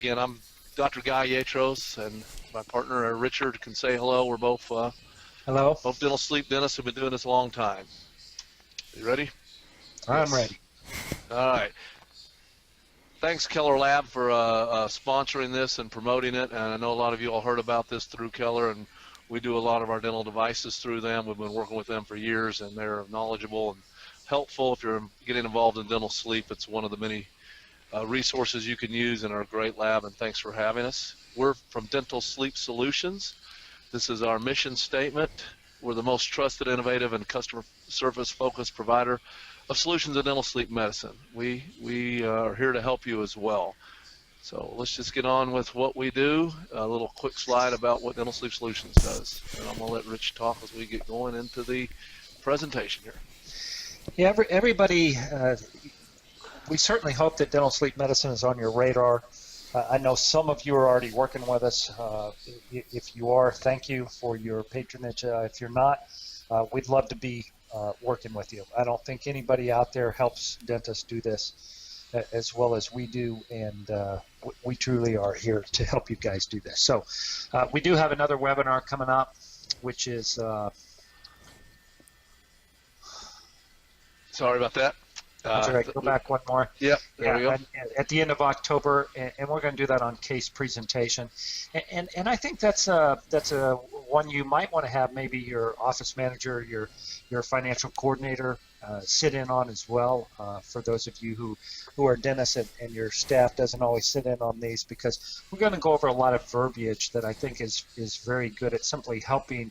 again, I'm Dr. Guy Yatros, and my partner Richard can say hello. We're both hello. Both dental sleep dentists have been doing this a long time. You ready? I'm ready. All right. Thanks, Keller Lab, for sponsoring this and promoting it. And I know a lot of you all heard about this through Keller, and we do a lot of our dental devices through them. We've been working with them for years, and they're knowledgeable and helpful. If you're getting involved in dental sleep, it's one of the many resources you can use in our great lab, and thanks for having us. We're from Dental Sleep Solutions. This is our mission statement. We're the most trusted, innovative, and customer service focused provider of solutions in dental sleep medicine. We are here to help you as well. So let's just get on with what we do. A little quick slide about what Dental Sleep Solutions does. And I'm going to let Rich talk as we get going into the presentation here. Yeah, everybody, we certainly hope that dental sleep medicine is on your radar. I know some of you are already working with us. If you are, thank you for your patronage. If you're not, we'd love to be working with you. I don't think anybody out there helps dentists do this as well as we do, and we truly are here to help you guys do this. So we do have another webinar coming up, which is sorry about that. That's all right. Go back one more. Yep, there we go. At the end of October, and we're going to do that on case presentation. And I think that's a one you might want to have maybe your office manager, your financial coordinator sit in on as well. For those of you who are dentists and your staff doesn't always sit in on these, because we're going to go over a lot of verbiage that I think is very good at simply helping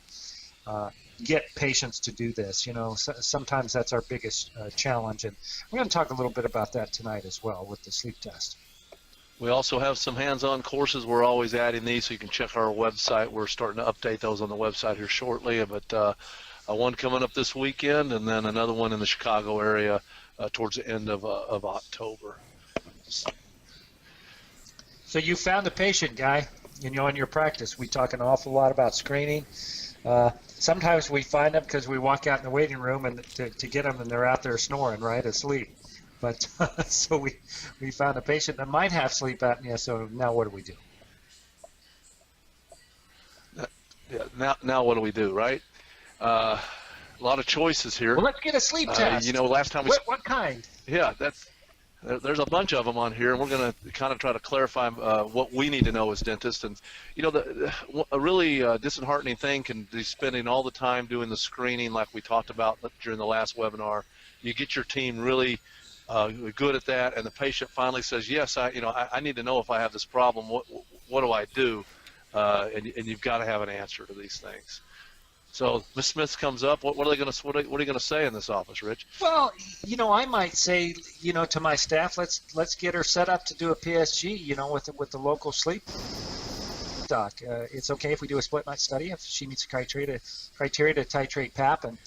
get patients to do this. You know, sometimes that's our biggest challenge, and we're going to talk a little bit about that tonight as well with the sleep test. We also have some hands-on courses. We're always adding these, so you can check our website. We're starting to update those on the website here shortly, but one coming up this weekend, and then another one in the Chicago area towards the end of October. So you found a patient, Guy. You know, in your practice, we talk an awful lot about screening. Sometimes we find them because we walk out in the waiting room and to get them, and they're out there snoring, right, asleep. But so we found a patient that might have sleep apnea. So now what do we do? Now what do we do, right? A lot of choices here. Well, let's get a sleep test. You know, last time what kind? Yeah, there's a bunch of them on here, and we're going to kind of try to clarify what we need to know as dentists. And you know, a really disheartening thing can be spending all the time doing the screening, like we talked about during the last webinar. You get your team really good at that, and the patient finally says, "Yes, I need to know if I have this problem. What do I do?" And you've got to have an answer to these things. So Ms. Smith comes up. What are you going to say in this office, Rich? Well, you know, I might say, you know, to my staff, let's get her set up to do a PSG, you know, with the local sleep doc. It's okay if we do a split night study if she meets the criteria to titrate PAP, and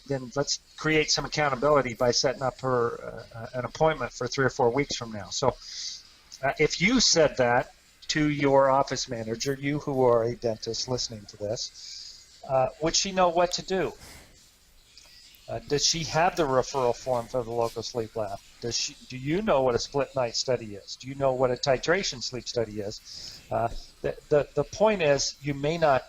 then let's create some accountability by setting up her an appointment for 3 or 4 weeks from now. So if you said that to your office manager, you who are a dentist listening to this, would she know what to do? Does she have the referral form for the local sleep lab? Do you know what a split night study is? Do you know what a titration sleep study is? The point is, you may not,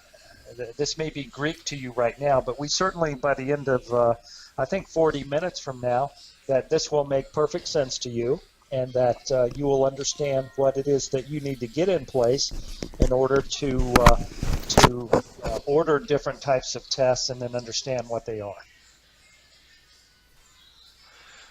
this may be Greek to you right now, but we certainly, by the end of, I think 40 minutes from now, that this will make perfect sense to you, and that you will understand what it is that you need to get in place in order to order different types of tests and then understand what they are.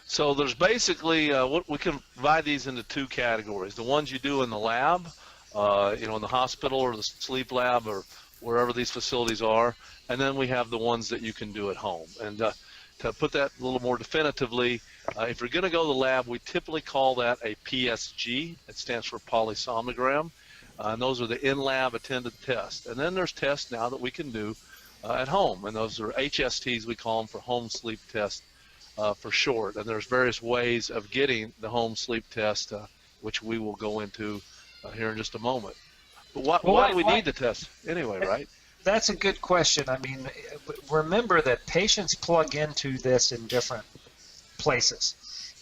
So there's basically what we can divide these into 2 categories: the ones you do in the lab, you know, in the hospital or the sleep lab or wherever these facilities are, and then we have the ones that you can do at home. And to put that a little more definitively, if you're going to go to the lab, we typically call that a PSG. It stands for polysomnogram. And those are the in-lab attended tests. And then there's tests now that we can do at home, and those are HSTs, we call them, for home sleep test for short. And there's various ways of getting the home sleep test, which we will go into here in just a moment. But why do we need the test anyway, right? That's a good question. I mean, remember that patients plug into this in different places.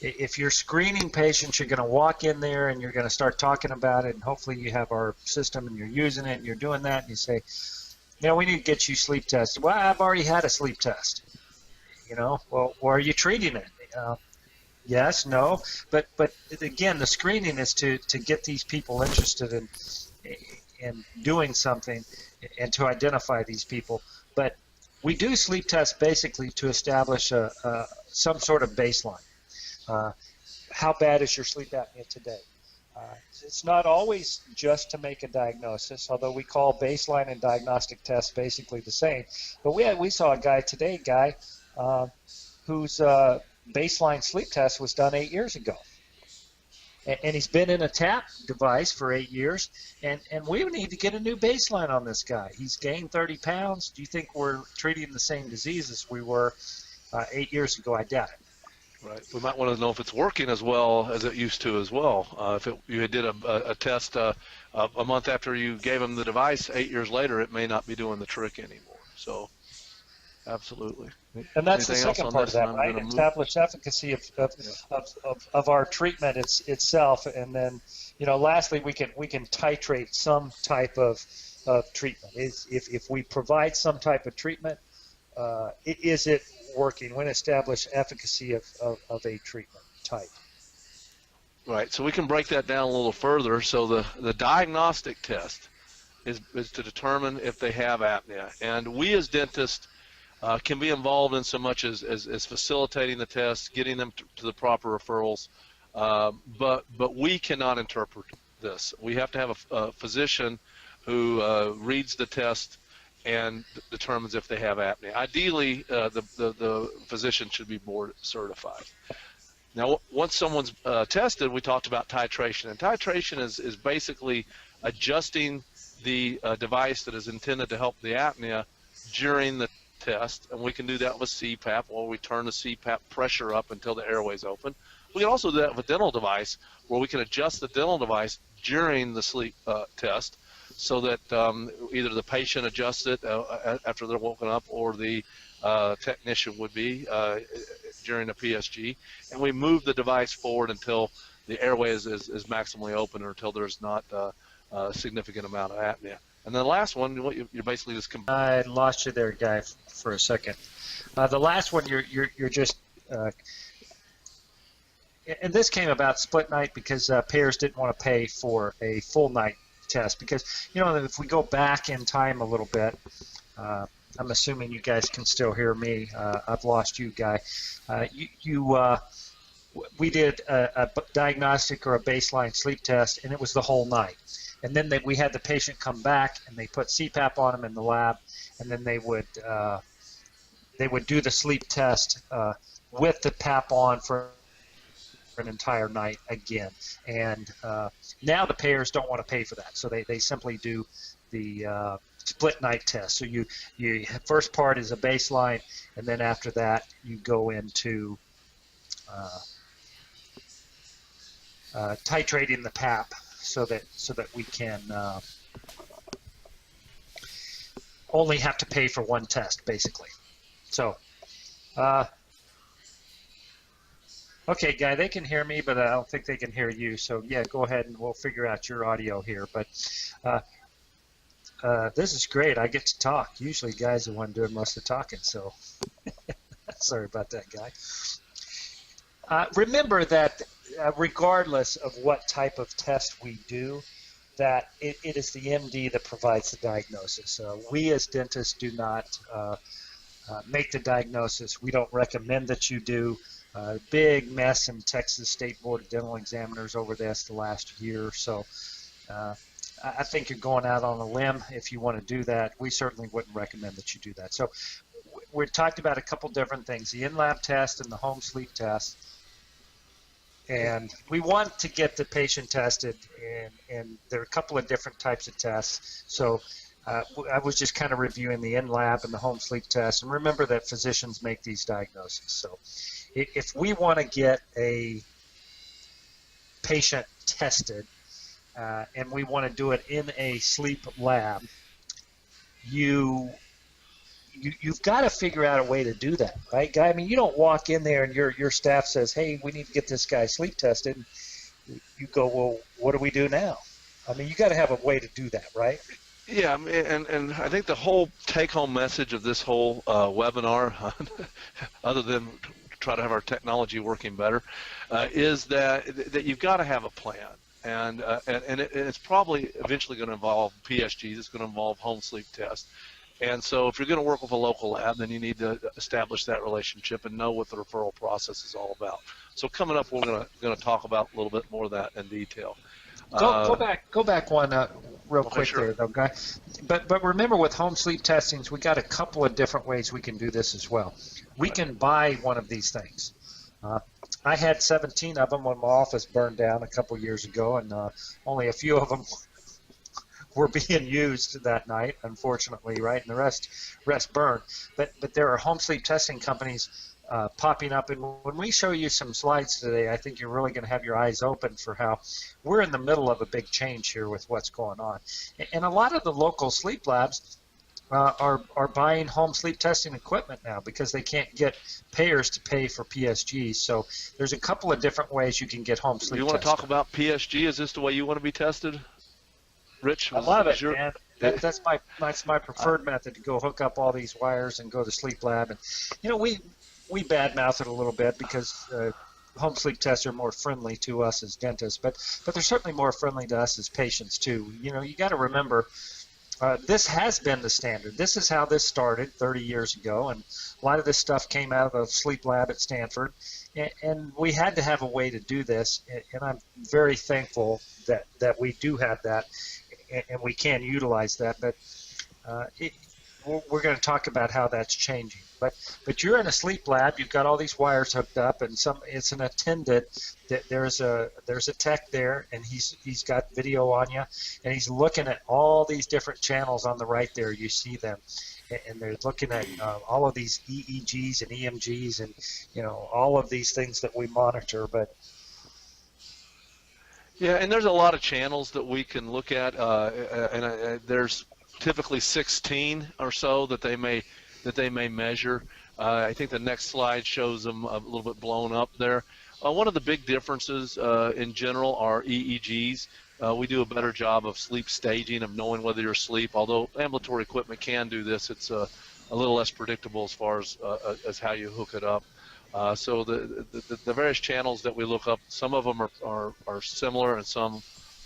if you're screening patients, you're going to walk in there and you're going to start talking about it, and hopefully you have our system and you're using it and you're doing that, and you say, we need to get you sleep tested. Well, I've already had a sleep test. Well, are you treating it? Yes, no, but again, the screening is to get these people interested in doing something and to identify these people. But we do sleep tests basically to establish some sort of baseline. How bad is your sleep apnea today? It's not always just to make a diagnosis, although we call baseline and diagnostic tests basically the same. But we saw a guy today, whose baseline sleep test was done 8 years ago. And he's been in a TAP device for 8 years, and we need to get a new baseline on this guy. He's gained 30 pounds. Do you think we're treating the same disease as we were 8 years ago? I doubt it. Right. We might want to know if it's working as well as it used to as well. If you did a test a month after you gave him the device, 8 years later, it may not be doing the trick anymore. So, absolutely. And that's Anything the second part of that, right? Establish efficacy of our treatment itself, and then, lastly, we can titrate some type of treatment. If we provide some type of treatment, is it working? When establish efficacy of a treatment type. Right. So we can break that down a little further. So the diagnostic test is to determine if they have apnea, and we as dentists can be involved in so much as facilitating the test, getting them to the proper referrals, but we cannot interpret this. We have to have a physician who reads the test and determines if they have apnea. Ideally, the physician should be board certified. Now, once someone's tested, we talked about titration, and titration is basically adjusting the device that is intended to help the apnea during the test, and we can do that with CPAP, or we turn the CPAP pressure up until the airway's open. We can also do that with a dental device, where we can adjust the dental device during the sleep test, so that either the patient adjusts it after they're woken up, or the technician would be during a PSG, and we move the device forward until the airway is maximally open, or until there's not a significant amount of apnea. And then the last one, you're basically just. I lost you there, Guy, for a second. The last one, you're just. And this came about split night because payers didn't want to pay for a full night test, because if we go back in time a little bit, I'm assuming you guys can still hear me. I've lost you, Guy. We did a diagnostic or a baseline sleep test, and it was the whole night. And then we had the patient come back, and they put CPAP on him in the lab, and then they would do the sleep test with the PAP on for an entire night again. And now the payers don't want to pay for that, so they simply do the split night test. So you first part is a baseline, and then after that you go into titrating the PAP, so that we can only have to pay for one test, basically. So, okay, Guy, they can hear me, but I don't think they can hear you. So, yeah, go ahead and we'll figure out your audio here. But this is great. I get to talk. Usually, Guy's the one doing most of the talking, so sorry about that, Guy. Remember that regardless of what type of test we do, that it is the MD that provides the diagnosis. We as dentists do not make the diagnosis. We don't recommend that you do. Big mess in Texas State Board of Dental Examiners over this the last year or so. I think you're going out on a limb if you want to do that. We certainly wouldn't recommend that you do that. So we talked about a couple different things, the in-lab test and the home sleep test. And we want to get the patient tested, and there are a couple of different types of tests. So I was just kind of reviewing the in-lab and the home sleep test. And remember that physicians make these diagnoses. So if we want to get a patient tested and we want to do it in a sleep lab, you you've got to figure out a way to do that, right, Guy? I mean, you don't walk in there and your staff says, hey, we need to get this guy sleep tested. You go, well, what do we do now? I mean, you got to have a way to do that, right? Yeah, and I think the whole take-home message of this whole webinar, other than try to have our technology working better, is that you've got to have a plan, and it's probably eventually going to involve PSGs. It's going to involve home sleep tests, and so if you're going to work with a local lab, then you need to establish that relationship and know what the referral process is all about. So coming up, we're going to talk about a little bit more of that in detail. Go back one real quick sure. there, though, Guy. But remember, with home sleep testings, we got a couple of different ways we can do this as well. We can buy one of these things. I had 17 of them when my office burned down a couple years ago, and only a few of them were being used that night, unfortunately, right? And the rest burned. But there are home sleep testing companies popping up, and when we show you some slides today, I think you're really going to have your eyes open for how we're in the middle of a big change here with what's going on. And a lot of the local sleep labs are buying home sleep testing equipment now because they can't get payers to pay for PSG. So there's a couple of different ways you can get home sleep testing. You want to talk about PSG? Is this the way you want to be tested, Rich? I love it, man. That's my preferred method, to go hook up all these wires and go to sleep lab. And we badmouth it a little bit because home sleep tests are more friendly to us as dentists, but they're certainly more friendly to us as patients too. You got to remember, this has been the standard. This is how this started 30 years ago, and a lot of this stuff came out of the sleep lab at Stanford, and we had to have a way to do this, and I'm very thankful that we do have that, and we can utilize that, but we're going to talk about how that's changing. But you're in a sleep lab. You've got all these wires hooked up, and it's an attendant. There's a tech there, and he's got video on you, and he's looking at all these different channels on the right there. You see them, and they're looking at all of these EEGs and EMGs, and all of these things that we monitor. But yeah, and there's a lot of channels that we can look at, and there's typically 16 or so that they may measure. I think the next slide shows them a little bit blown up there. One of the big differences in general are EEGs. We do a better job of sleep staging, of knowing whether you're asleep. Although ambulatory equipment can do this, it's a little less predictable as far as how you hook it up. So the various channels that we look up, some of them are similar and some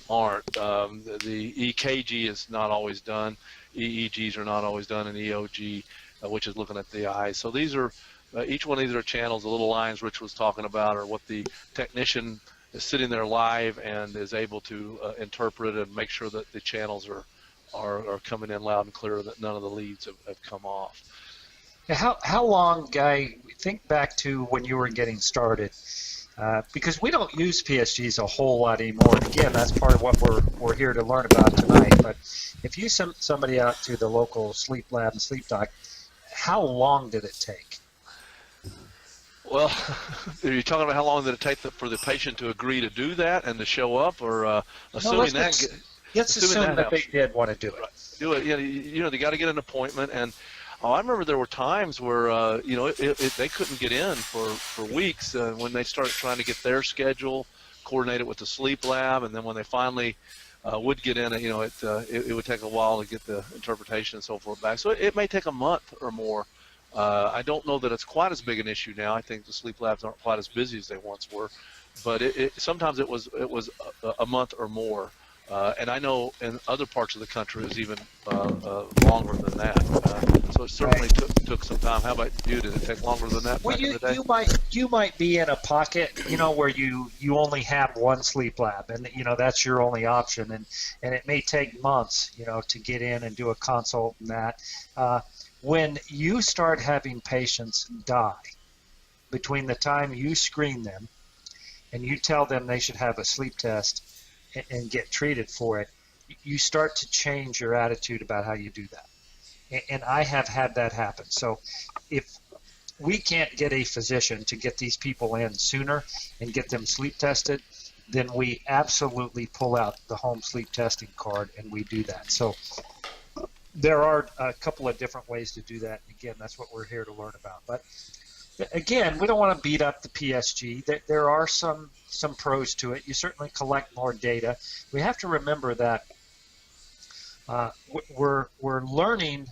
aren't. The EKG is not always done. EEGs are not always done, and EOG, which is looking at the eyes. So these are, each one of these are channels, the little lines Rich was talking about, or what the technician is sitting there live and is able to interpret and make sure that the channels are coming in loud and clear, that none of the leads have come off. How long, Guy, think back to when you were getting started, because we don't use PSGs a whole lot anymore. And again, that's part of what we're here to learn about tonight. But if you send somebody out to the local sleep lab and sleep doc, how long did it take? Well, are you talking about how long did it take for the patient to agree to do that and to show up, or assuming that? Let's assume that they did want to do it. Right. Do it. They got to get an appointment, and I remember there were times where they couldn't get in for weeks when they started trying to get their schedule coordinated with the sleep lab, and then when they finally would get in, it would take a while to get the interpretation and so forth back. So it may take a month or more. I don't know that it's quite as big an issue now. I think the sleep labs aren't quite as busy as they once were, but sometimes it was a month or more. And I know in other parts of the country it was even longer than that. So it certainly took some time. How about you? Did it take longer than that back in the day? You might be in a pocket, where you only have one sleep lab, and that's your only option, and it may take months, to get in and do a consult and that. When you start having patients die, between the time you screen them and you tell them they should have a sleep test and get treated for it, you start to change your attitude about how you do that. And I have had that happen. So if we can't get a physician to get these people in sooner and get them sleep tested, then we absolutely pull out the home sleep testing card and we do that. So there are a couple of different ways to do that. Again, that's what we're here to learn about. But again, we don't want to beat up the PSG. There are some pros to it. You certainly collect more data. We have to remember that we're learning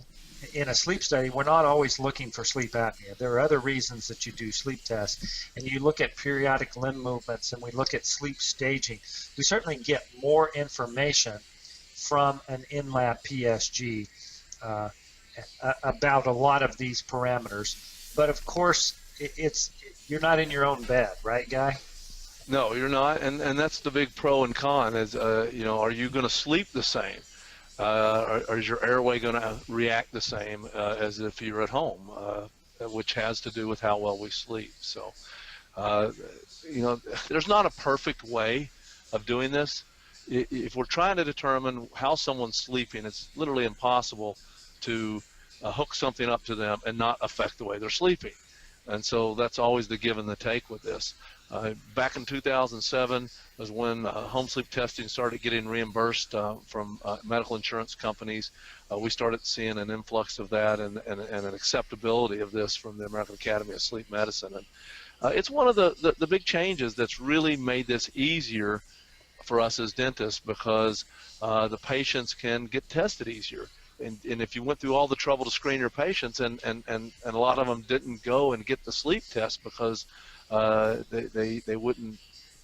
in a sleep study. We're not always looking for sleep apnea. There are other reasons that you do sleep tests, and you look at periodic limb movements, and we look at sleep staging. We certainly get more information from an in-lab PSG about a lot of these parameters. But of course, you're not in your own bed, right, Guy? No, you're not, and that's the big pro and con. Is are you going to sleep the same? Or is your airway going to react the same as if you're at home, which has to do with how well we sleep. So, there's not a perfect way of doing this. If we're trying to determine how someone's sleeping, it's literally impossible to hook something up to them and not affect the way they're sleeping. And so that's always the give and the take with this. Back in 2007 was when home sleep testing started getting reimbursed from medical insurance companies. We started seeing an influx of that and an acceptability of this from the American Academy of Sleep Medicine. And it's one of the big changes that's really made this easier for us as dentists, because the patients can get tested easier. And if you went through all the trouble to screen your patients, and a lot of them didn't go and get the sleep test because they wouldn't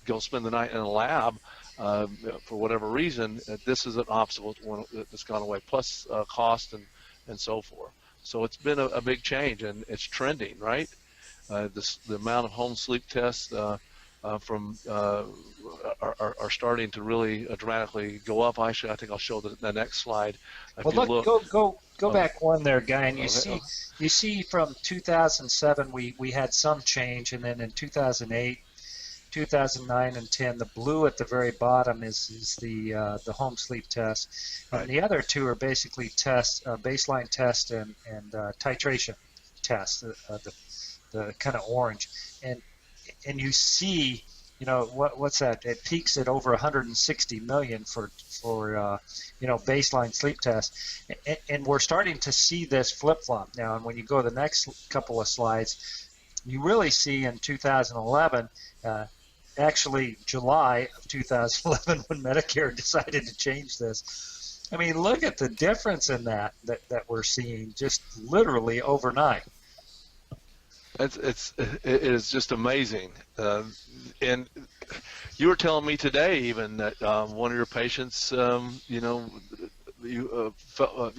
go spend the night in a lab for whatever reason, this is an obstacle that's gone away, plus cost and so forth. So it's been a big change, and it's trending, right? The amount of home sleep tests are starting to really dramatically go up. Actually, I think I'll show the next slide. Well, go back one there, Guy, and you see from 2007 we had some change, and then in 2008, 2009, and 10, the blue at the very bottom is the home sleep test, and the other two are basically tests, baseline test and titration tests, the kind of orange, and you see, what's that? It peaks at over 160 million for baseline sleep tests, and we're starting to see this flip-flop now. And when you go to the next couple of slides, you really see in 2011, actually July of 2011, when Medicare decided to change this. I mean, look at the difference in that we're seeing just literally overnight. It is just amazing. And you were telling me today even that one of your patients,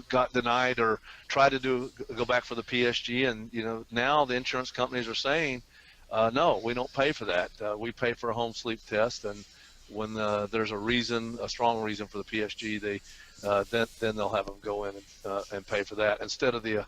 got denied or tried to go back for the PSG, and now the insurance companies are saying, no, we don't pay for that. We pay for a home sleep test, and when there's a strong reason for the PSG, then they'll have them go in and pay for that, instead of the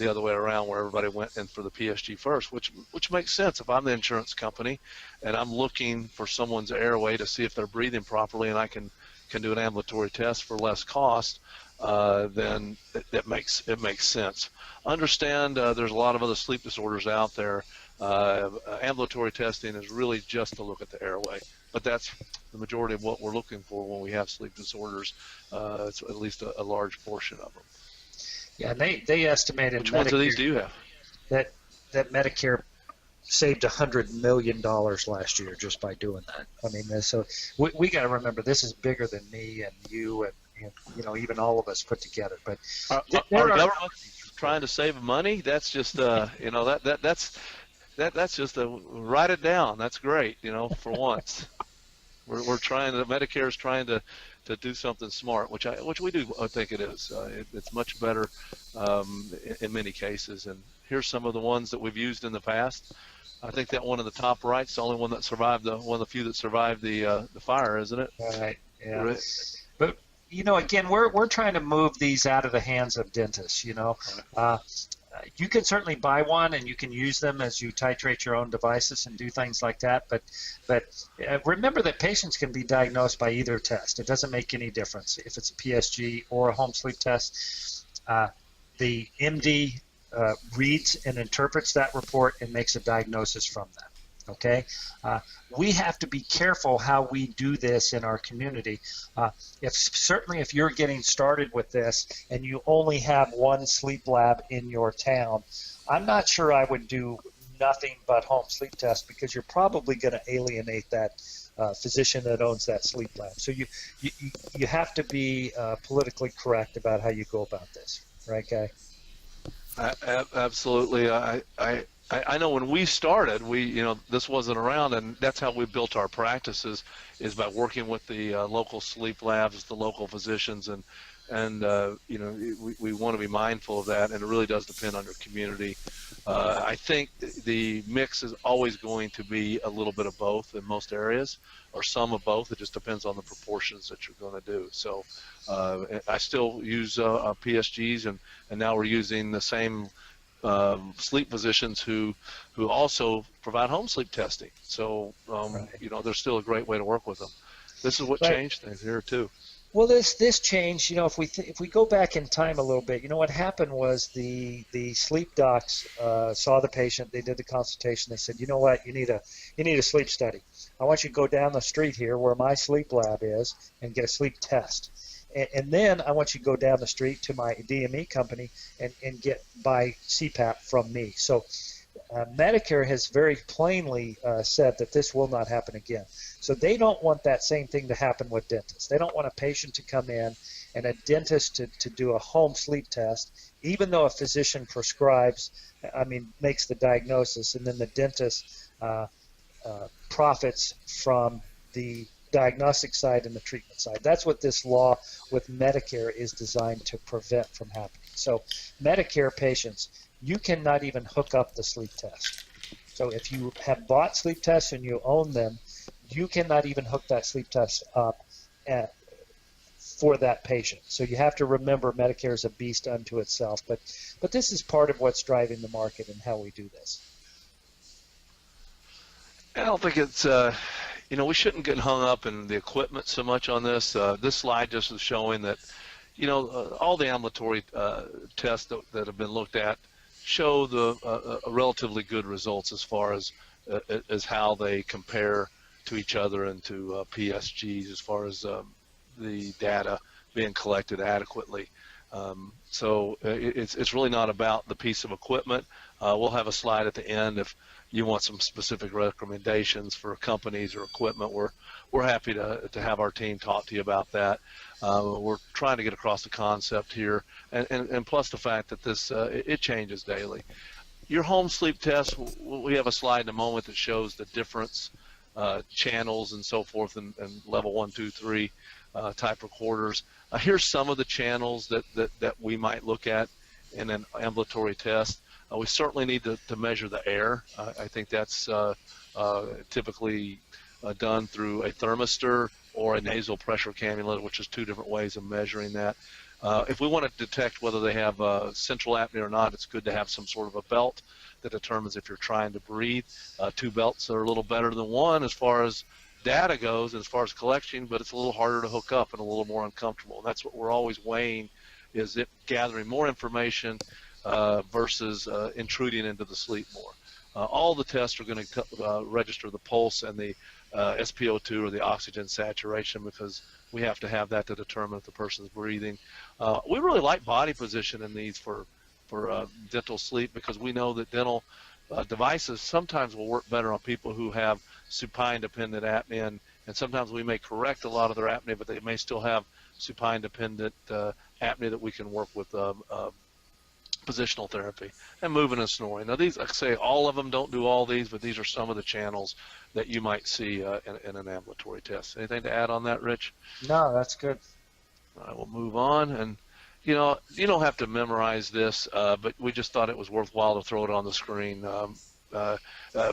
other way around, where everybody went in for the PSG first, which makes sense. If I'm the insurance company and I'm looking for someone's airway to see if they're breathing properly, and I can do an ambulatory test for less cost, then it makes sense. Understand there's a lot of other sleep disorders out there. Ambulatory testing is really just to look at the airway, but that's the majority of what we're looking for when we have sleep disorders. It's at least a large portion of them. Yeah, they estimated Which ones of these do you have? That Medicare saved $100 million last year just by doing that. I mean, so we got to remember, this is bigger than me and you and even all of us put together. But our government trying to save money, that's just that's just write it down. That's great, for once. We're trying to, Medicare is trying to do something smart, which we do think it is. It's much better in many cases. And here's some of the ones that we've used in the past. I think that one in the top right is the only one that survived, one of the few that survived the fire, isn't it? Right. Yeah. Right. But again, we're trying to move these out of the hands of dentists. You can certainly buy one, and you can use them as you titrate your own devices and do things like that. But remember that patients can be diagnosed by either test. It doesn't make any difference if it's a PSG or a home sleep test. The MD reads and interprets that report and makes a diagnosis from that. Okay, we have to be careful how we do this in our community. Certainly if you're getting started with this and you only have one sleep lab in your town, I'm not sure I would do nothing but home sleep test, because you're probably going to alienate that physician that owns that sleep lab. So you have to be politically correct about how you go about this, right, Guy? Absolutely. I know when we started, this wasn't around, and that's how we built our practices, is by working with the local sleep labs, the local physicians, and we want to be mindful of that, and it really does depend on your community. I think the mix is always going to be a little bit of both in most areas, or some of both. It just depends on the proportions that you're going to do. So I still use PSGs, and now we're using the same sleep physicians who also provide home sleep testing. So Right. there's still a great way to work with them. This is what Right. changed things here too. Well, this changed. If we go back in time a little bit, what happened was the sleep docs saw the patient. They did the consultation. They said, you know what, you need a sleep study. I want you to go down the street here where my sleep lab is and get a sleep test. And then I want you to go down the street to my DME company and buy CPAP from me. So Medicare has very plainly said that this will not happen again. So they don't want that same thing to happen with dentists. They don't want a patient to come in and a dentist to do a home sleep test, even though a physician prescribes, makes the diagnosis, and then the dentist profits from the diagnostic side and the treatment side. That's what this law with Medicare is designed to prevent from happening. So Medicare patients, you cannot even hook up the sleep test. So if you have bought sleep tests and you own them, you cannot even hook that sleep test up for that patient. So you have to remember Medicare is a beast unto itself. But this is part of what's driving the market and how we do this. I don't think it's we shouldn't get hung up in the equipment so much on this. This slide just is showing that all the ambulatory tests that have been looked at show the relatively good results as far as how they compare to each other and to PSGs as far as the data being collected adequately. So it's really not about the piece of equipment. We'll have a slide at the end if you want some specific recommendations for companies or equipment. We're happy to have our team talk to you about that. We're trying to get across the concept here, and plus the fact that this it changes daily. Your home sleep test, we have a slide in a moment that shows the difference channels and so forth, and level 1, 2, 3 type recorders. Here's some of the channels that we might look at in an ambulatory test. We certainly need to measure the air. I think that's typically done through a thermistor or a nasal pressure cannula, which is two different ways of measuring that. If we want to detect whether they have central apnea or not, it's good to have some sort of a belt that determines if you're trying to breathe. Two belts are a little better than one as far as data goes and as far as collection, but it's a little harder to hook up and a little more uncomfortable. And that's what we're always weighing, is it gathering more information versus intruding into the sleep more. All the tests are going to register the pulse and the SpO2 or the oxygen saturation, because we have to have that to determine if the person's breathing. We really like body position in these for dental sleep, because we know that dental devices sometimes will work better on people who have supine-dependent apnea, and sometimes we may correct a lot of their apnea, but they may still have supine-dependent apnea that we can work with positional therapy and moving and snoring. Now these, like I say, all of them don't do all these, but these are some of the channels that you might see in an ambulatory test. Anything to add on that, Rich? No, that's good. All right, we'll move on. And you don't have to memorize this, but we just thought it was worthwhile to throw it on the screen.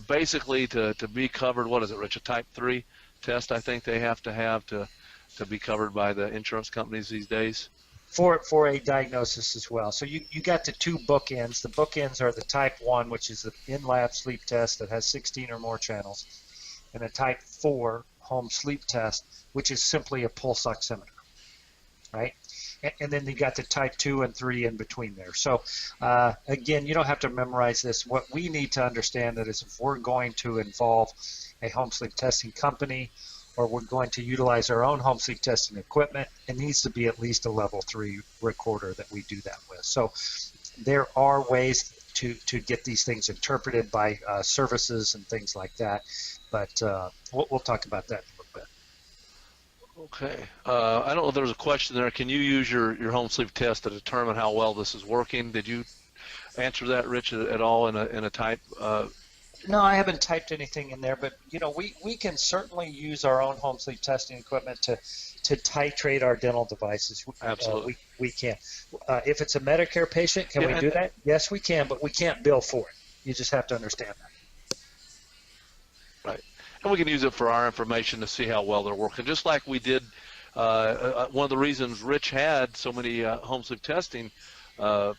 Basically, to be covered, what is it, Rich? A type 3 test, I think they have to be covered by the insurance companies these days. For a diagnosis as well. So you got the two bookends. The bookends are the type 1, which is the in-lab sleep test that has 16 or more channels, and a type 4 home sleep test, which is simply a pulse oximeter, right? and then you got the type 2 and 3 in between there. So again, you don't have to memorize this. What we need to understand that is if we're going to involve a home sleep testing company or we're going to utilize our own home sleep testing equipment, it needs to be at least a level 3 recorder that we do that with. So there are ways to get these things interpreted by services and things like that, but we'll talk about that in a little bit. Okay. I don't know if there was a question there. Can you use your home sleep test to determine how well this is working? Did you answer that, Rich, at all in a type? No, I haven't typed anything in there, but we can certainly use our own home sleep testing equipment to titrate our dental devices. Absolutely. We can. If it's a Medicare patient, can we do that? Yes, we can, but we can't bill for it. You just have to understand that. Right. And we can use it for our information to see how well they're working. Just like we did, one of the reasons Rich had so many home sleep testing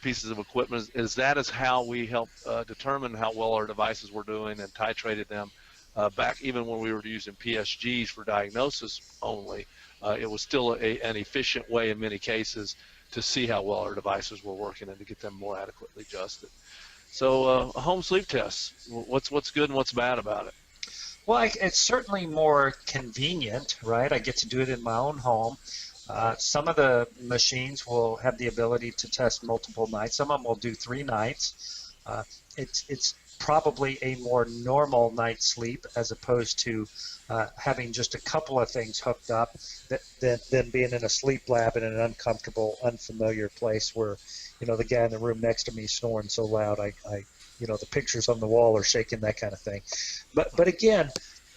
pieces of equipment is that is how we help determine how well our devices were doing and titrated them back even when we were using PSGs for diagnosis only. It was still an efficient way in many cases to see how well our devices were working and to get them more adequately adjusted. So a home sleep test, what's good and what's bad about it? Well, it's certainly more convenient, right? I get to do it in my own home. Some of the machines will have the ability to test multiple nights. Some of them will do 3 nights. It's probably a more normal night's sleep as opposed to having just a couple of things hooked up than being in a sleep lab in an uncomfortable, unfamiliar place where, the guy in the room next to me is snoring so loud, the pictures on the wall are shaking, that kind of thing. But again,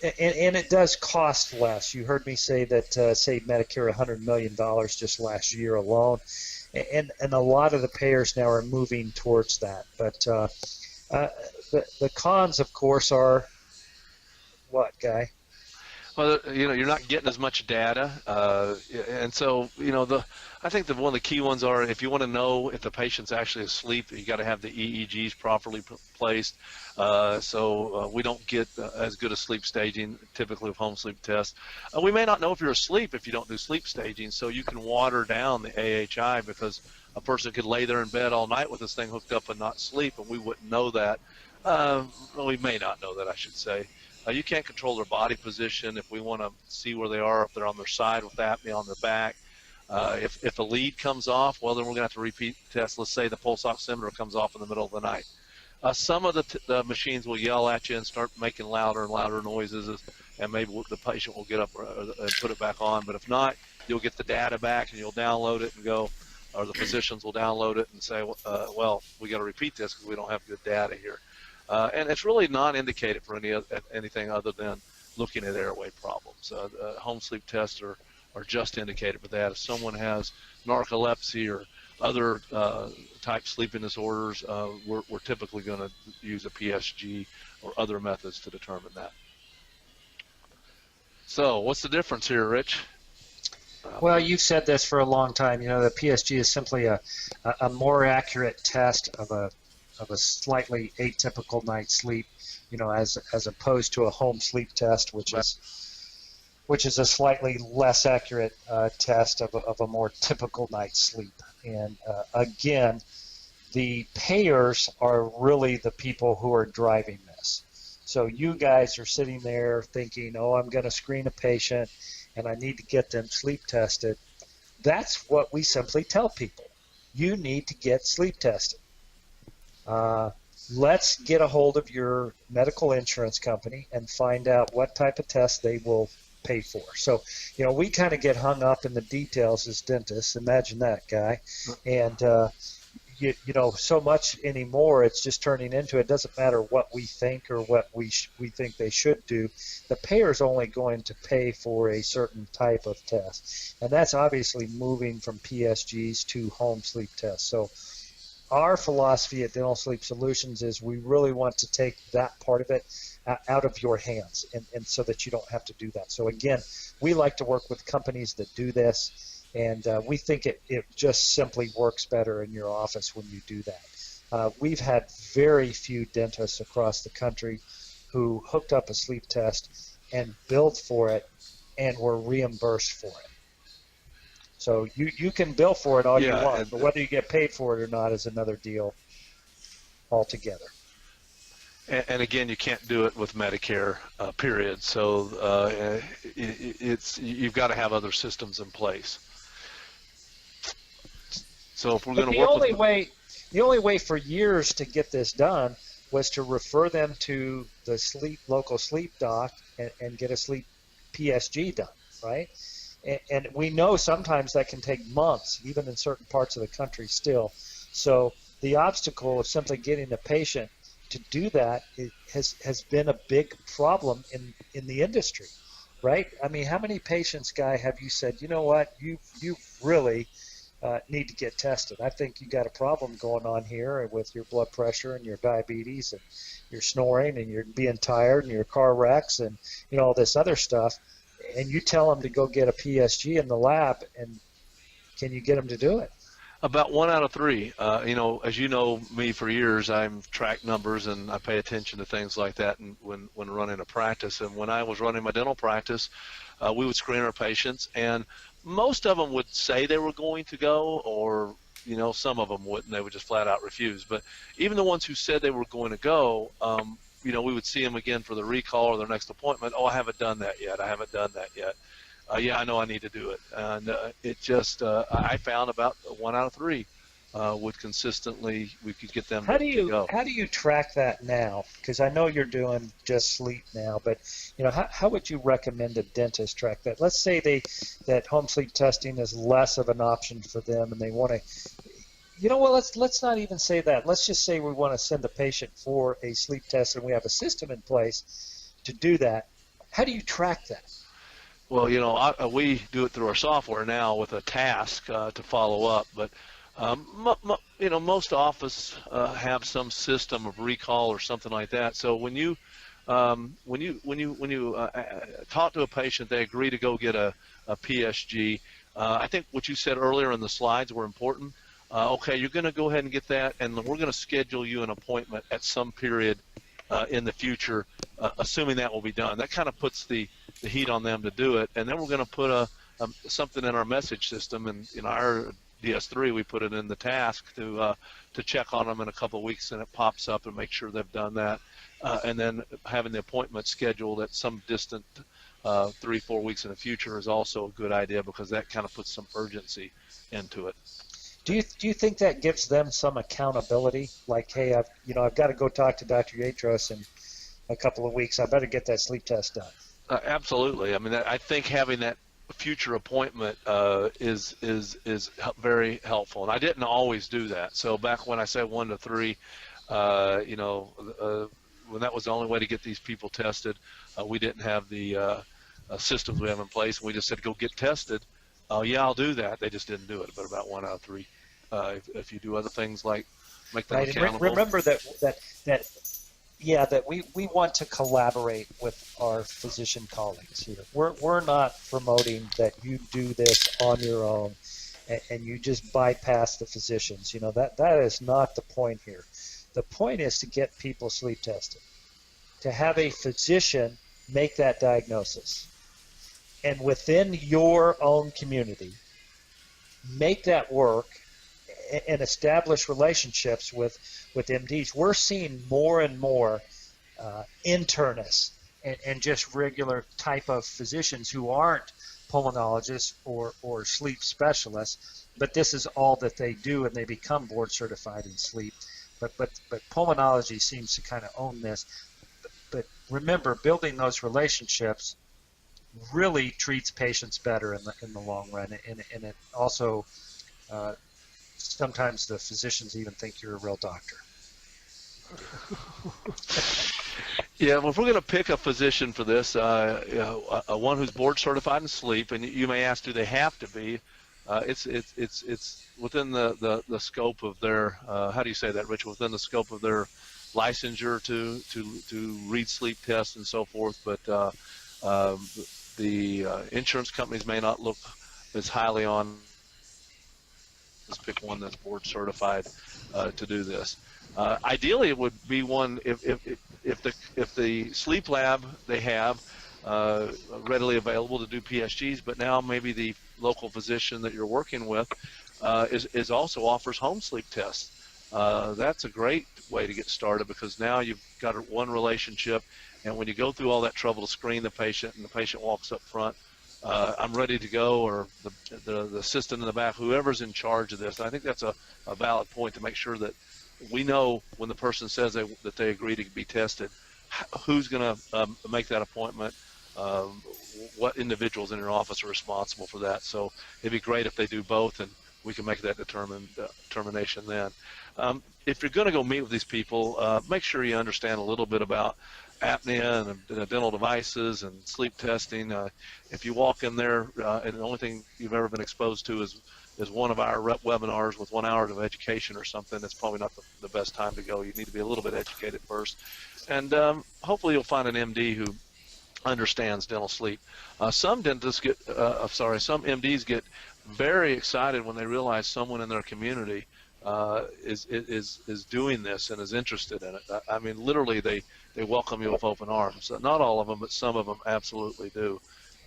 and it does cost less. You heard me say that saved Medicare $100 million just last year alone, and a lot of the payers now are moving towards that. But the cons, of course, are what, Guy? Well, you're not getting as much data, and so I think that one of the key ones are if you want to know if the patient's actually asleep, you got to have the EEGs properly placed. So we don't get as good a sleep staging typically with home sleep tests. We may not know if you're asleep if you don't do sleep staging, so you can water down the AHI because a person could lay there in bed all night with this thing hooked up and not sleep, and we wouldn't know that. Well, we may not know that, I should say. You can't control their body position. If we want to see where they are, if they're on their side with apnea, on their back. If the lead comes off, well, then we're going to have to repeat the test. Let's say the pulse oximeter comes off in the middle of the night. Some of the machines will yell at you and start making louder and louder noises, and maybe the patient will get up and put it back on. But if not, you'll get the data back and you'll download it and go, or the physicians will download it and say, well, we got to repeat this because we don't have good data here. And it's really not indicated for anything other than looking at airway problems. Home sleep tests are just indicated for that. If someone has narcolepsy or other type sleeping disorders, we're typically going to use a PSG or other methods to determine that. So what's the difference here, Rich? Well, you've said this for a long time. The PSG is simply a more accurate test of a slightly atypical night's sleep, as opposed to a home sleep test, which is a slightly less accurate test of a more typical night's sleep. And again, the payers are really the people who are driving this. So you guys are sitting there thinking, oh, I'm going to screen a patient and I need to get them sleep tested. That's what we simply tell people. You need to get sleep tested. Let's get a hold of your medical insurance company and find out what type of test they will pay for. So, we kind of get hung up in the details as dentists. Imagine that, Guy. And, so much anymore, it's just turning into, it doesn't matter what we think or what we think they should do. The payer's only going to pay for a certain type of test. And that's obviously moving from PSGs to home sleep tests. So our philosophy at Dental Sleep Solutions is we really want to take that part of it out of your hands and so that you don't have to do that. So again, we like to work with companies that do this, and we think it just simply works better in your office when you do that. We've had very few dentists across the country who hooked up a sleep test and billed for it and were reimbursed for it. So you can bill for it all you Yeah, want, but whether you get paid for it or not is another deal altogether. and again, you can't do it with Medicare, period. So you've got to have other systems in place. So if we're But going to work with, the only way for years to get this done was to refer them to the local sleep doc and get a sleep PSG done, right? And we know sometimes that can take months, even in certain parts of the country still. So the obstacle of simply getting a patient to do that has been a big problem in the industry, right? I mean, how many patients, Guy, have you said, you know what, you really need to get tested? I think you got a problem going on here with your blood pressure and your diabetes and your snoring and you're being tired and your car wrecks and all this other stuff, and you tell them to go get a PSG in the lab, and can you get them to do it? about 1 out of 3. As you know me for years, I'm track numbers and I pay attention to things like that. And when running a practice, and when I was running my dental practice, we would screen our patients, and most of them would say they were going to go, or some of them wouldn't. They would just flat out refuse. But even the ones who said they were going to go, we would see them again for the recall or their next appointment. Oh, I haven't done that yet. I haven't done that yet. Yeah, I know I need to do it. And it just, I found about 1 out of 3 would consistently, we could get them to go. How do you track that now? Because I know you're doing just sleep now, but how would you recommend a dentist track that? Let's say that home sleep testing is less of an option for them, and they want to. Let's not even say that. Let's just say we want to send the patient for a sleep test, and we have a system in place to do that. How do you track that? Well, we do it through our software now with a task to follow up, but most offices have some system of recall or something like that. So when you talk to a patient, they agree to go get a PSG. I think what you said earlier in the slides were important. Okay, you're going to go ahead and get that, and we're going to schedule you an appointment at some period in the future, assuming that will be done. That kind of puts the heat on them to do it, and then we're going to put something in our message system, and in our DS3 we put it in the task to check on them in a couple of weeks, and it pops up and make sure they've done that, and then having the appointment scheduled at some distant 3-4 weeks in the future is also a good idea, because that kind of puts some urgency into it. Do you think that gives them some accountability? Like, hey, I've got to go talk to Dr. Yatros in a couple of weeks. I better get that sleep test done. Absolutely. I mean, I think having that future appointment is very helpful, and I didn't always do that. So back when I said 1 to 3, when that was the only way to get these people tested, we didn't have the systems we have in place. We just said, go get tested. Yeah, I'll do that. They just didn't do it. But about 1 out of 3, if you do other things like make them accountable. Remember that we want to collaborate with our physician colleagues here. We're not promoting that you do this on your own and you just bypass the physicians. That is not the point here. The point is to get people sleep tested, to have a physician make that diagnosis, and within your own community, make that work and establish relationships with MDs. We're seeing more and more internists and just regular type of physicians who aren't pulmonologists or sleep specialists, but this is all that they do, and they become board certified in sleep. But pulmonology seems to kind of own this. But remember, building those relationships really treats patients better in the long run, and it also sometimes the physicians even think you're a real doctor. Yeah, well, if we're going to pick a physician for this, one who's board certified in sleep, and you may ask, do they have to be? It's within the scope of their how do you say that, Rich? Within the scope of their licensure to read sleep tests and so forth, but the insurance companies may not look as highly on. Let's pick one that's board certified to do this. Ideally, it would be one if the sleep lab they have readily available to do PSGs, but now maybe the local physician that you're working with is also offers home sleep tests. That's a great way to get started, because now you've got one relationship, and when you go through all that trouble to screen the patient and the patient walks up front, I'm ready to go, or the assistant in the back, whoever's in charge of this. I think that's a valid point, to make sure that we know when the person says that they agree to be tested, who's going to make that appointment, what individuals in your office are responsible for that. So it'd be great if they do both, and we can make that determination then. If you're going to go meet with these people, make sure you understand a little bit about apnea and dental devices and sleep testing. If you walk in there and the only thing you've ever been exposed to is one of our webinars with 1 hour of education or something, that's probably not the best time to go. You need to be a little bit educated first. And hopefully you'll find an MD who understands dental sleep. Some MDs get very excited when they realize someone in their community is doing this and is interested in it. I mean, literally, they welcome you with open arms. Not all of them, but some of them absolutely do.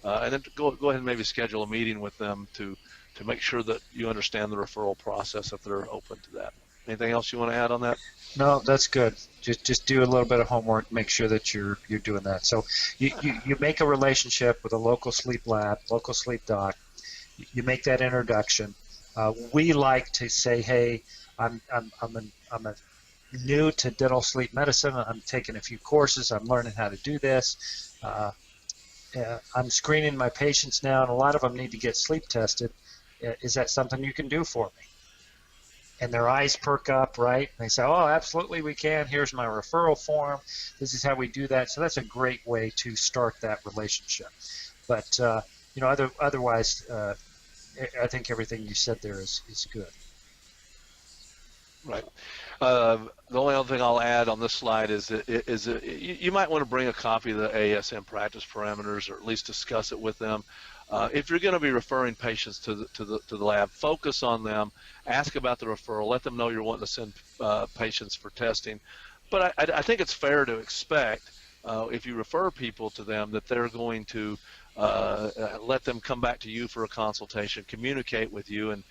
And then go ahead and maybe schedule a meeting with them to make sure that you understand the referral process if they're open to that. Anything else you want to add on that? No, that's good. Just do a little bit of homework, make sure that you're doing that. So you make a relationship with a local sleep lab, local sleep doc. You make that introduction. We like to say, hey, I'm new to dental sleep medicine. I'm taking a few courses. I'm learning how to do this. I'm screening my patients now, and a lot of them need to get sleep tested. Is that something you can do for me? And their eyes perk up, right? And they say, oh, absolutely we can. Here's my referral form. This is how we do that. So that's a great way to start that relationship. But, otherwise, I think everything you said there is good. Right. The only other thing I'll add on this slide is you might want to bring a copy of the ASM practice parameters, or at least discuss it with them. If you're going to be referring patients to the lab, focus on them, ask about the referral, let them know you're wanting to send patients for testing. But I think it's fair to expect, if you refer people to them, that they're going to let them come back to you for a consultation, communicate with you, and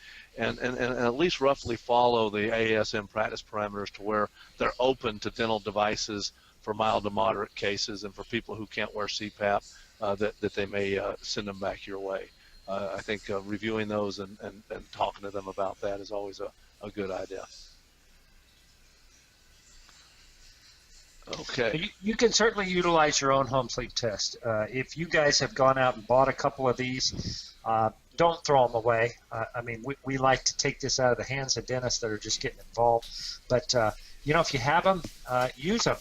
at least roughly follow the ASM practice parameters to where they're open to dental devices for mild to moderate cases, and for people who can't wear CPAP, that they may send them back your way. I think reviewing those and talking to them about that is always a good idea. Okay. You can certainly utilize your own home sleep test. If you guys have gone out and bought a couple of these, don't throw them away. I mean, we like to take this out of the hands of dentists that are just getting involved. But, if you have them, use them.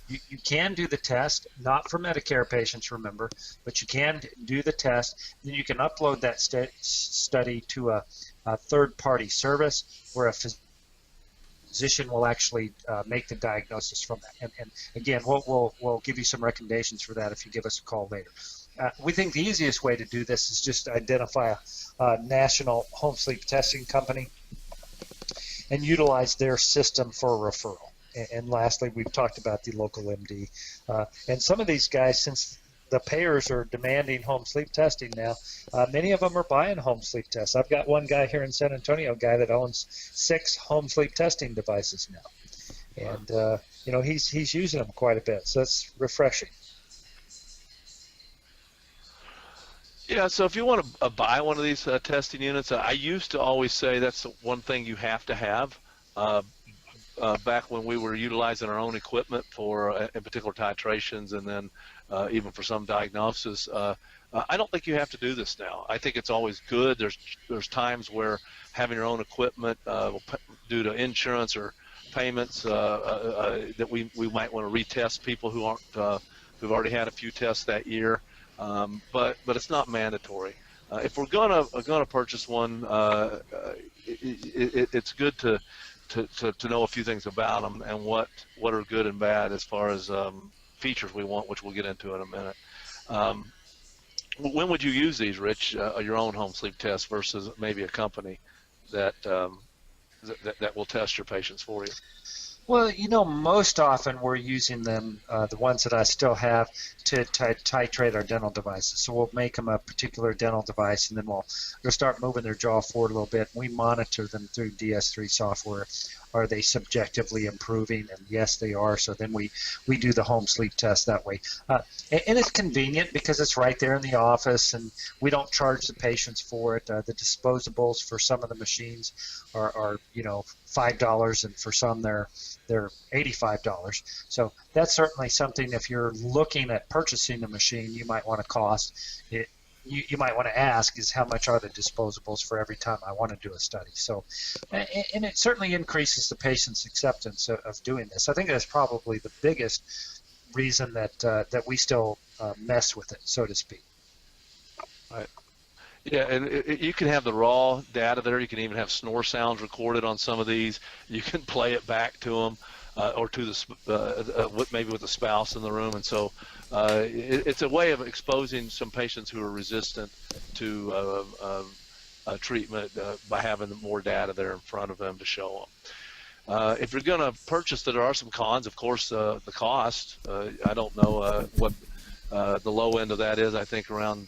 You can do the test, not for Medicare patients, remember, but you can do the test. Then you can upload that study to a third-party service where a physician will actually make the diagnosis from that. And again, we'll give you some recommendations for that if you give us a call later. We think the easiest way to do this is just identify a national home sleep testing company and utilize their system for a referral. And lastly, we've talked about the local MD. And some of these guys, since the payers are demanding home sleep testing now, many of them are buying home sleep tests. I've got one guy here in San Antonio, a guy that owns 6 home sleep testing devices now. And, he's using them quite a bit. So that's refreshing. Yeah, so if you want to buy one of these testing units, I used to always say that's the one thing you have to have. Back when we were utilizing our own equipment for, in particular, titrations, and then even for some diagnosis, I don't think you have to do this now. I think it's always good. There's times where having your own equipment, due to insurance or payments, that we might want to retest people who aren't who've already had a few tests that year, but it's not mandatory. If we're gonna purchase one, it's good to know a few things about them and what are good and bad as far as features we want, which we'll get into in a minute. When would you use these, Rich, your own home sleep test versus maybe a company that will test your patients for you? Well, most often we're using them, the ones that I still have, to titrate our dental devices. So we'll make them a particular dental device, and then we'll start moving their jaw forward a little bit. We monitor them through DS3 software. Are they subjectively improving? And yes, they are. So then we do the home sleep test that way. And it's convenient because it's right there in the office, and we don't charge the patients for it. The disposables for some of the machines are $5, and for some they're $85. So that's certainly something, if you're looking at purchasing a machine, you might want to cost it. You might want to ask is how much are the disposables for every time I want to do a study. So, and it certainly increases the patient's acceptance of doing this. I think that's probably the biggest reason that we still mess with it, so to speak. Right. Yeah, and you can have the raw data there. You can even have snore sounds recorded on some of these. You can play it back to them, or to the maybe with the spouse in the room. And so it's a way of exposing some patients who are resistant to treatment by having more data there in front of them to show them. If you're going to purchase it, there are some cons. Of course, the cost. I don't know what the low end of that is. I think around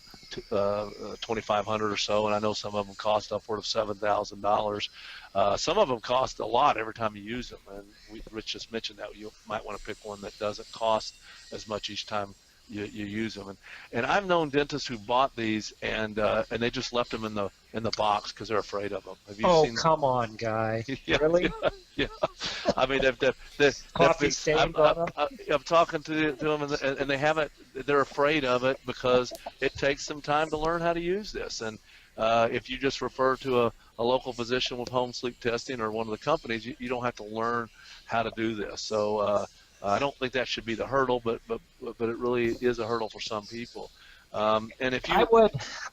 $2,500 or so, and I know some of them cost upward of $7,000. Some of them cost a lot every time you use them, and Rich just mentioned that you might want to pick one that doesn't cost as much each time you use them. And I've known dentists who bought these and they just left them in the box because they're afraid of them. Have you seen? Come on, guy. Yeah, Really? yeah. I mean, Coffee stained on them? I'm talking to them, and they haven't. They're afraid of it because it takes some time to learn how to use this. And if you just refer to a local physician with home sleep testing or one of the companies, you don't have to learn how to do this. So I don't think that should be the hurdle, but it really is a hurdle for some people. And if you,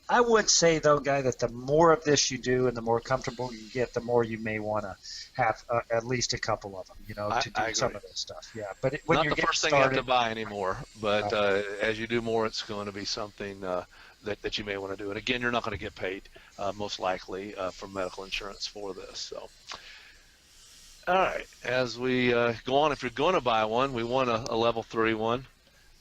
I would say though, Guy, that the more of this you do and the more comfortable you get, the more you may want to have at least a couple of them, to do some of this stuff. Yeah, but when not you're the first thing started, you have to buy anymore, but as you do more, it's going to be something that you may want to do. And again, you're not going to get paid most likely from medical insurance for this. So. All right, as we go on, if you're going to buy one, we want a level 3 one.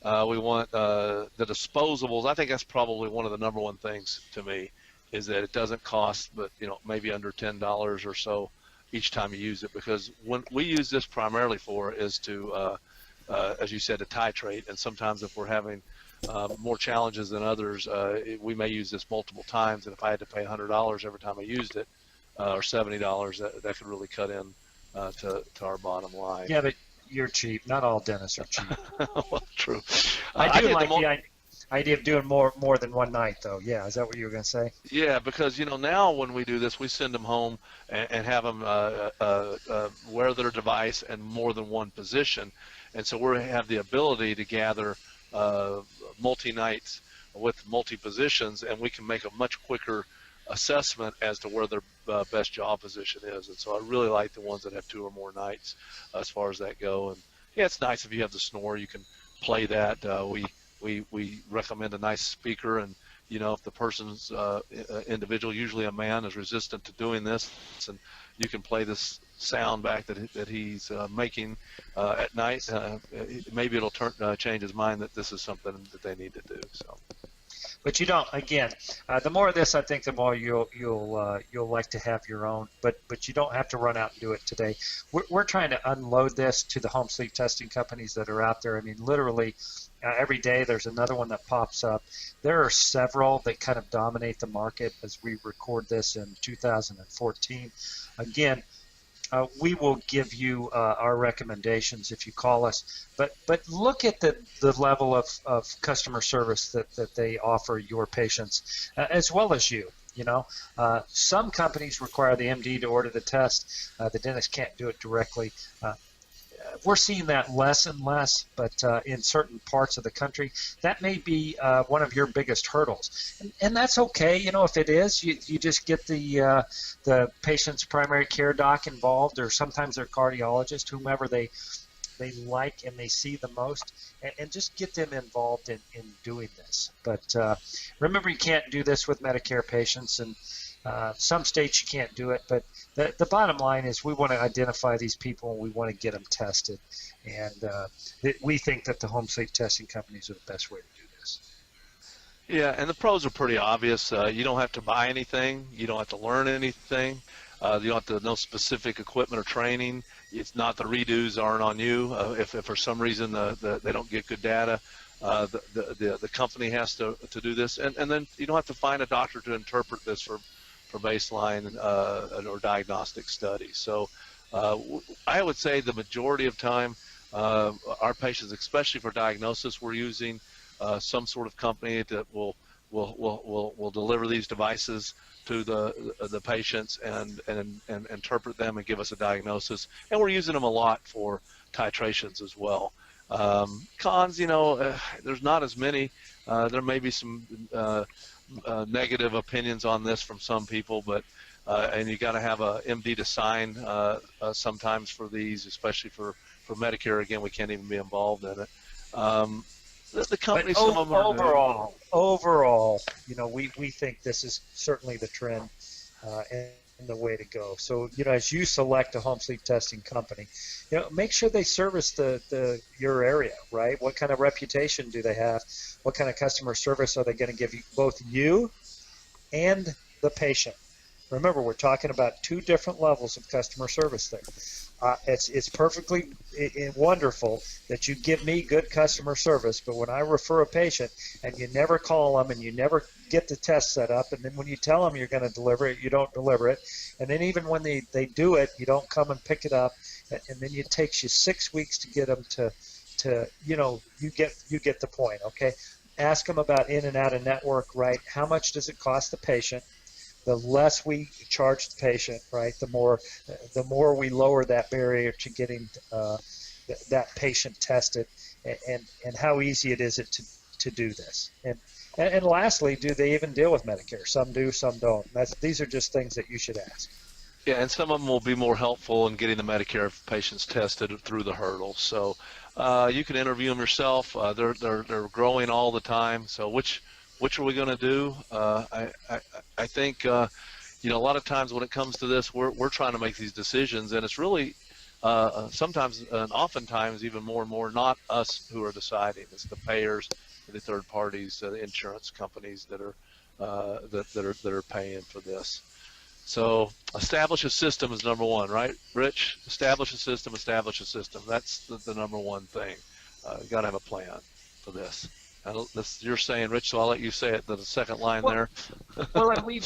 We want the disposables. I think that's probably one of the number one things to me, is that it doesn't cost, but maybe under $10 or so each time you use it. Because when we use this primarily for is to, as you said, to titrate. And sometimes if we're having more challenges than others, we may use this multiple times. And if I had to pay $100 every time I used it, or $70, that could really cut in to our bottom line. Yeah, but you're cheap. Not all dentists are cheap. Well, true. I do like the idea of doing more than one night, though. Yeah, is that what you were going to say? Yeah, because now when we do this, we send them home and have them wear their device in more than one position, and so we have the ability to gather multi-nights with multi-positions, and we can make a much quicker assessment as to where their best jaw position is. And so I really like the ones that have 2 or more nights as far as that go. And yeah, it's nice if you have the snore, you can play that. We recommend a nice speaker, and if the person's individual, usually a man, is resistant to doing this, and you can play this sound back that he's making at night, maybe it'll change his mind that this is something that they need to do. So. But you don't. Again, the more of this, I think, the more you'll like to have your own. But you don't have to run out and do it today. We're trying to unload this to the home sleep testing companies that are out there. I mean, literally every day there's another one that pops up. There are several that kind of dominate the market as we record this in 2014. Again. We will give you our recommendations if you call us, but look at the level of customer service that they offer your patients as well as you. Some companies require the MD to order the test. The dentist can't do it directly. We're seeing that less and less, but in certain parts of the country, that may be one of your biggest hurdles. And that's okay, if it is, you just get the patient's primary care doc involved, or sometimes their cardiologist, whomever they like and they see the most, and just get them involved in doing this. But remember, you can't do this with Medicare patients, and Some states you can't do it, but the bottom line is we want to identify these people and we want to get them tested. And we think that the home sleep testing companies are the best way to do this. Yeah, and the pros are pretty obvious. You don't have to buy anything. You don't have to learn anything. You don't have to know specific equipment or training. It's not the redos aren't on you. If for some reason they don't get good data, the company has to do this. And then you don't have to find a doctor to interpret this for baseline or diagnostic studies. So I would say the majority of time, our patients, especially for diagnosis, we're using some sort of company that will deliver these devices to the patients and interpret them and give us a diagnosis. And we're using them a lot for titrations as well. Cons, there's not as many. There may be some negative opinions on this from some people, but and you got to have a MD to sign sometimes for these, especially for Medicare. Again, we can't even be involved in it. The company, some of them are overall, we think this is certainly the trend and the way to go. So, as you select a home sleep testing company, make sure they service your area, right? What kind of reputation do they have? What kind of customer service are they going to give you, both you and the patient? Remember, we're talking about two different levels of customer service there. It's perfectly wonderful that you give me good customer service, but when I refer a patient and you never call them and you never get the test set up, and then when you tell them you're going to deliver it, you don't deliver it, and then even when they do it, you don't come and pick it up, and then it takes you 6 weeks to get them to you get the point, okay? Ask them about in and out of network, right? How much does it cost the patient? The less we charge the patient, right, the more we lower that barrier to getting that patient tested, and how easy it is to do this. And lastly, do they even deal with Medicare? Some do, some don't. These are just things that you should ask. Yeah, and some of them will be more helpful in getting the Medicare patients tested through the hurdles. So you can interview them yourself. They're growing all the time. So which are we going to do? I think a lot of times when it comes to this, we're trying to make these decisions, and it's really sometimes and oftentimes even more and more not us who are deciding. It's the payers, the third parties, the insurance companies that are paying for this. So establish a system is number one, right, Rich? Establish a system. That's the number one thing. You got to have a plan for this. You're saying, Rich, so I'll let you say it, the second line there. Well, and we've,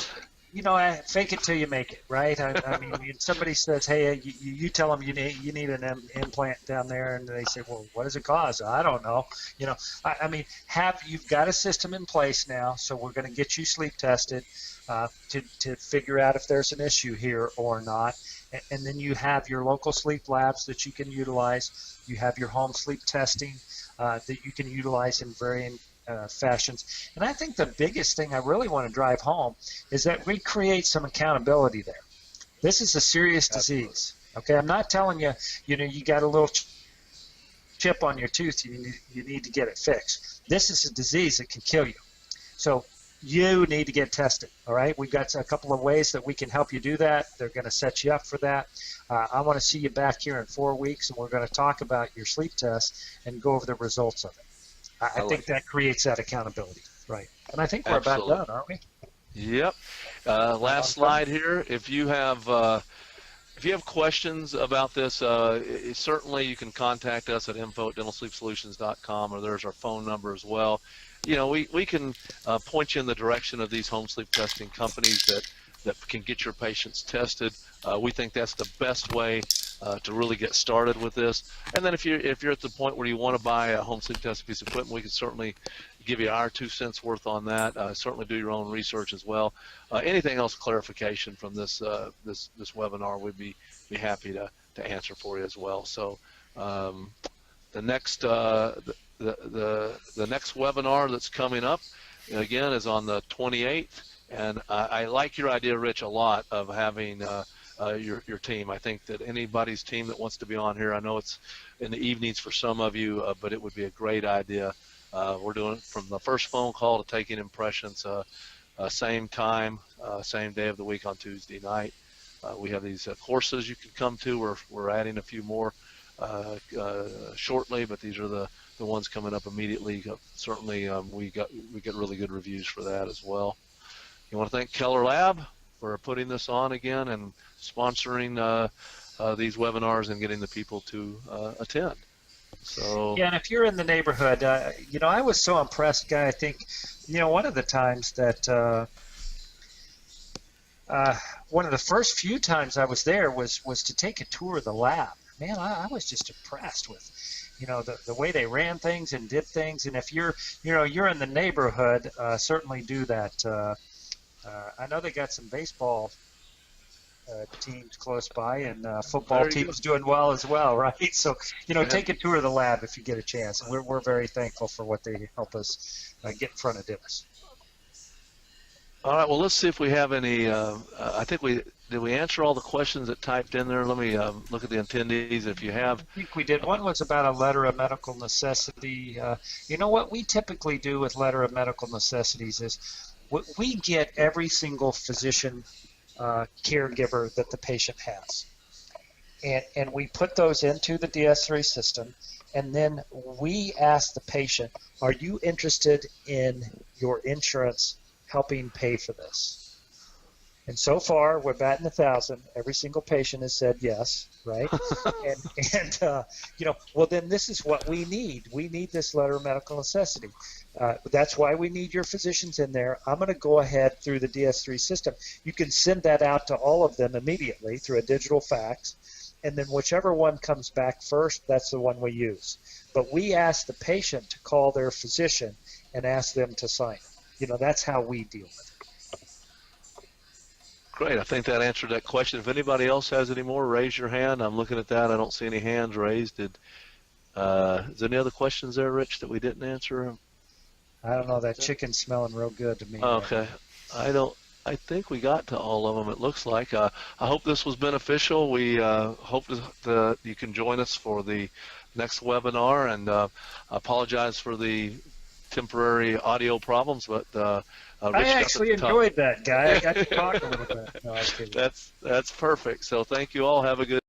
fake it till you make it, right? I mean, somebody says, hey, you tell them you need an implant down there, and they say, well, what does it cost? I don't know. I mean, you've got a system in place now, so we're going to get you sleep tested to figure out if there's an issue here or not. And then you have your local sleep labs that you can utilize. You have your home sleep testing that you can utilize in varying fashions. And I think the biggest thing I really want to drive home is that we create some accountability there. This is a serious disease. Okay, I'm not telling you, you got a little chip on your tooth, you need to get it fixed. This is a disease that can kill you. So you need to get tested, all right? We've got a couple of ways that we can help you do that. They're going to set you up for that. I want to see you back here in 4 weeks, and we're going to talk about your sleep test and go over the results of it. I think that creates that accountability, right? And I think we're about done, aren't we? Yep. Last slide here. If you have questions about this, certainly you can contact us at info@dentalsleepsolutions.com, or there's our phone number as well. We can point you in the direction of these home sleep testing companies that can get your patients tested. We think that's the best way to really get started with this. And then if you're at the point where you want to buy a home sleep testing piece of equipment, we can certainly give you our 2 cents worth on that. Certainly do your own research as well. Anything else clarification from this webinar, we'd be happy to answer for you as well. So the next webinar that's coming up again is on the 28th, and I like your idea, Rich, a lot of having your team. I think that anybody's team that wants to be on here, I know it's in the evenings for some of you, but it would be a great idea. We're doing it from the first phone call to taking impressions, same time, same day of the week on Tuesday night. We have these courses you can come to. We're adding a few more shortly, but these are the ones coming up immediately. Certainly, we get really good reviews for that as well. You want to thank Keller Lab for putting this on again and sponsoring these webinars and getting the people to attend. So yeah, and if you're in the neighborhood, you know, I was so impressed, Guy. I think, you know, one of the times that one of the first few times I was there was to take a tour of the lab. Man, I was just impressed with, you know, the way they ran things and did things. And if you're, you know, you're in the neighborhood, certainly do that. I know they got some baseball teams close by, and football teams doing well as well, right? So, you know, take a tour of the lab if you get a chance. And we're very thankful for what they help us get in front of dimmers. All right, well, let's see if we have any. I think did we answer all the questions that typed in there? Let me look at the attendees. If you have, I think we did. One was about a letter of medical necessity. You know what we typically do with letter of medical necessities is we get every single physician caregiver that the patient has, and we put those into the DS3 system, and then we ask the patient, are you interested in your insurance helping pay for this? And so far, we're batting 1,000. Every single patient has said yes, right? and you know, well, then this is what we need. We need this letter of medical necessity. That's why we need your physicians in there. I'm going to go ahead through the DS3 system. You can send that out to all of them immediately through a digital fax, and then whichever one comes back first, that's the one we use. But we ask the patient to call their physician and ask them to sign it. You know, that's how we deal with it. Great. I think that answered that question. If anybody else has any more, raise your hand. I'm looking at that. I don't see any hands raised. Is there any other questions there, Rich, that we didn't answer? I don't know. That chicken's smelling real good to me. Okay. I think we got to all of them, it looks like. I hope this was beneficial. We hope that you can join us for the next webinar, and I apologize for the temporary audio problems, but Rich, I actually enjoyed that, Guy. I got to talk a little bit. No, I was kidding. That's perfect. So thank you all. Have a good